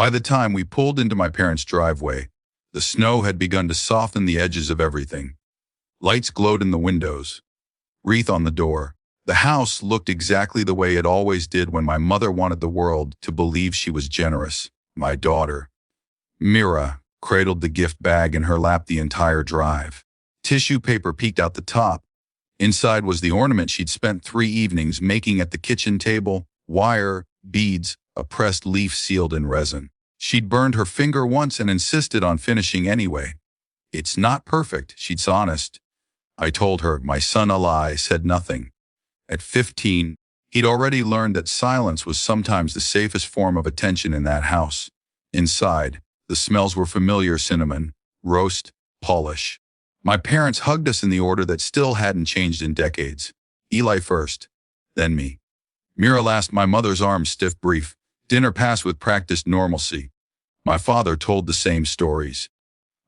By the time we pulled into my parents' driveway, the snow had begun to soften the edges of everything. Lights glowed in the windows, wreath on the door. The house looked exactly the way it always did when my mother wanted the world to believe she was generous. My daughter, Mira, cradled the gift bag in her lap the entire drive. Tissue paper peeked out the top. Inside was the ornament she'd spent 3 evenings making at the kitchen table: wire, beads, a pressed leaf sealed in resin. She'd burned her finger once and insisted on finishing anyway. "It's not perfect," she'd honest. I told her. My son Ali said nothing. At 15, he'd already learned that silence was sometimes the safest form of attention in that house. Inside, the smells were familiar: cinnamon, roast, polish. My parents hugged us in the order that still hadn't changed in decades. Eli first, then me. Mira last, my mother's arm stiff brief. Dinner passed with practiced normalcy. My father told the same stories.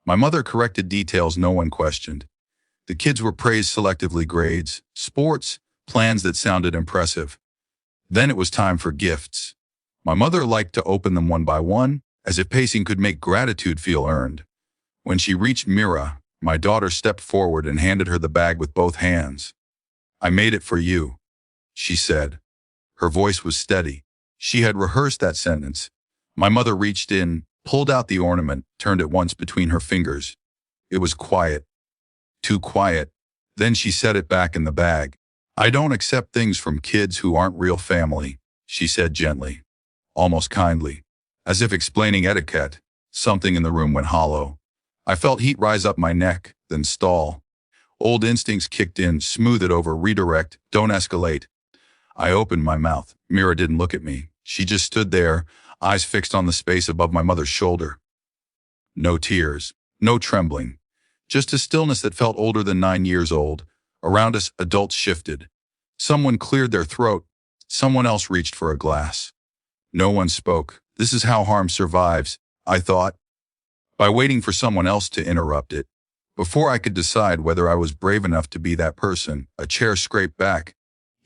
My mother corrected details no one questioned. The kids were praised selectively: grades, sports, plans that sounded impressive. Then it was time for gifts. My mother liked to open them one by one, as if pacing could make gratitude feel earned. When she reached Mira, my daughter stepped forward and handed her the bag with both hands. "I made it for you," she said. Her voice was steady. She had rehearsed that sentence. My mother reached in, pulled out the ornament, turned it once between her fingers. It was quiet. Too quiet. Then she set it back in the bag. "I don't accept things from kids who aren't real family," she said gently, almost kindly, as if explaining etiquette. Something in the room went hollow. I felt heat rise up my neck, then stall. Old instincts kicked in: smooth it over, redirect, don't escalate. I opened my mouth. Mira didn't look at me. She just stood there, eyes fixed on the space above my mother's shoulder. No tears, no trembling, just a stillness that felt older than 9 years old. Around us, adults shifted. Someone cleared their throat. Someone else reached for a glass. No one spoke. This is how harm survives, I thought, by waiting for someone else to interrupt it. Before I could decide whether I was brave enough to be that person, a chair scraped back.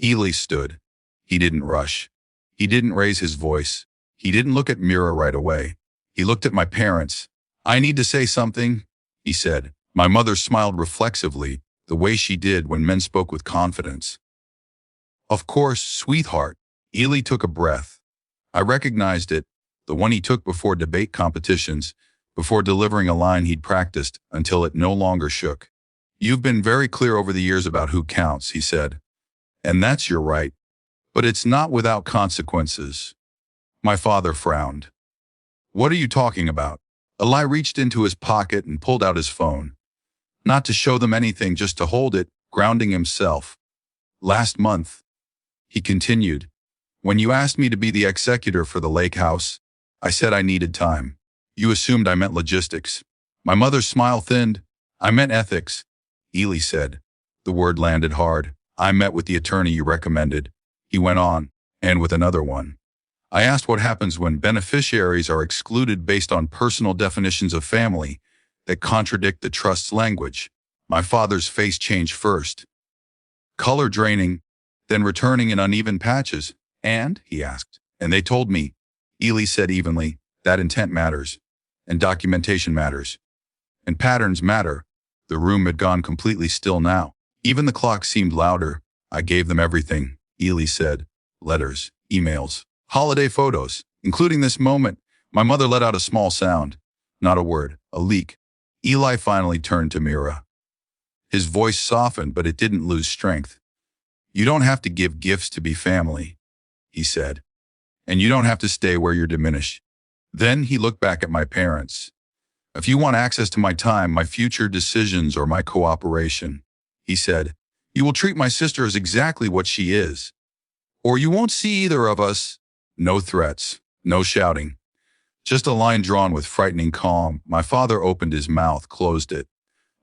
Eli stood. He didn't rush. He didn't raise his voice. He didn't look at Mira right away. He looked at my parents. "I need to say something," he said. My mother smiled reflexively, the way she did when men spoke with confidence. "Of course, sweetheart." Eli took a breath. I recognized it, the one he took before debate competitions, before delivering a line he'd practiced until it no longer shook. "You've been very clear over the years about who counts," he said. "And that's your right. But it's not without consequences." My father frowned. "What are you talking about?" Eli reached into his pocket and pulled out his phone. Not to show them anything, just to hold it, grounding himself. "Last month," he continued, "when you asked me to be the executor for the lake house, I said I needed time. You assumed I meant logistics." My mother's smile thinned. "I meant ethics," Eli said. The word landed hard. "I met with the attorney you recommended," he went on, "and with another one. I asked what happens when beneficiaries are excluded based on personal definitions of family that contradict the trust's language." My father's face changed first. Color draining, then returning in uneven patches. "And?" he asked. "And they told me," Eli said evenly, "that intent matters, and documentation matters, and patterns matter." The room had gone completely still now. Even the clock seemed louder. "I gave them everything," Eli said. "Letters, emails, holiday photos, including this moment." My mother let out a small sound. Not a word, a leak. Eli finally turned to Mira. His voice softened, but it didn't lose strength. "You don't have to give gifts to be family," he said. "And you don't have to stay where you're diminished." Then he looked back at my parents. "If you want access to my time, my future decisions, or my cooperation," he said, "you will treat my sister as exactly what she is. Or you won't see either of us." No threats, no shouting. Just a line drawn with frightening calm. My father opened his mouth, closed it.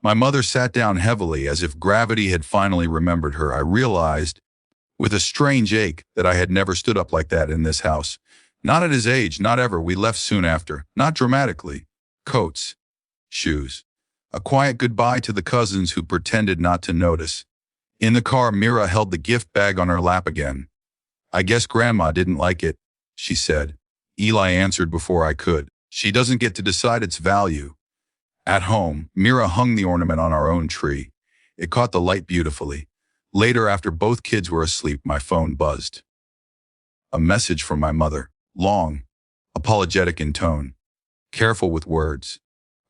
My mother sat down heavily, as if gravity had finally remembered her. I realized, with a strange ache, that I had never stood up like that in this house. Not at his age, not ever. We left soon after, not dramatically. Coats, shoes. A quiet goodbye to the cousins who pretended not to notice. In the car, Mira held the gift bag on her lap again. "I guess Grandma didn't like it," she said. Eli answered before I could. She doesn't get to decide its value. At home, Mira hung the ornament on our own tree. It caught the light beautifully. Later, after both kids were asleep, my phone buzzed. A message from my mother. Long, apologetic in tone, careful with words.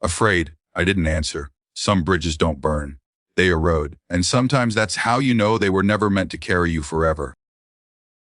Afraid, I didn't answer. Some bridges don't burn. They erode, and sometimes that's how you know they were never meant to carry you forever.